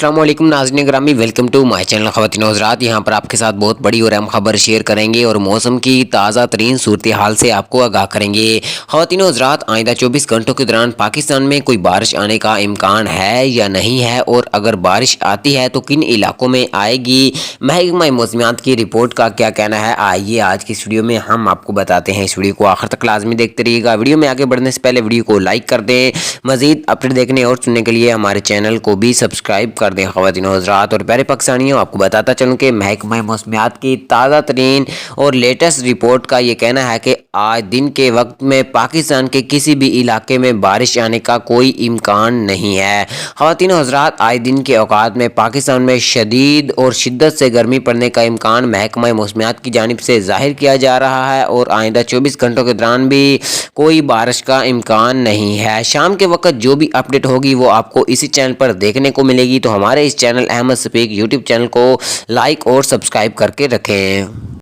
अस्सलाम वालेकुम नाज़रीन ग्रामी, वेलकम टू माय चैनल। ख़वातीन हज़रात, यहाँ पर आपके साथ बहुत बड़ी और अहम खबर शेयर करेंगे और मौसम की ताज़ा तरीन सूरत हाल से आपको आगाह करेंगे। ख़वातीन हज़रात, आइंदा 24 घंटों के दौरान पाकिस्तान में कोई बारिश आने का इम्कान है या नहीं है, और अगर बारिश आती है तो किन इलाकों में आएगी, महकमा मौसमियात की रिपोर्ट का क्या कहना है, आइए आज की इस वीडियो में हम आपको बताते हैं। इस वीडियो को आखिर तक लाजमी देखते रहिएगा। वीडियो में आगे बढ़ने से पहले वीडियो को लाइक कर दें। मज़ीद अपडेट देखने और सुनने के लिए हमारे चैनल को भी सब्सक्राइब कर दें। ख़वातीन हज़रात और प्यारे पाकिस्तानियों, आपको बताता चलूँ कि महकमा मौसमियात की ताज़ा तरीन और लेटेस्ट रिपोर्ट का ये कहना है कि आज दिन के वक्त में पाकिस्तान के किसी भी इलाके में बारिश आने का कोई इम्कान नहीं है। ख़वातीन हज़रात, आज दिन के औकात में पाकिस्तान में शदीद और शिद्दत से गर्मी पड़ने का इम्कान महकमा मौसमियात की जानिब से ज़ाहिर किया जा रहा है, और आइंदा 24 घंटों के दौरान भी कोई बारिश का इम्कान नहीं है। शाम के वक्त जो भी अपडेट होगी वो आपको इसी चैनल पर देखने को मिलेगी। तो हमारे इस channel Ahmad speak YouTube channel को लाइक और सब्सक्राइब करके रखें।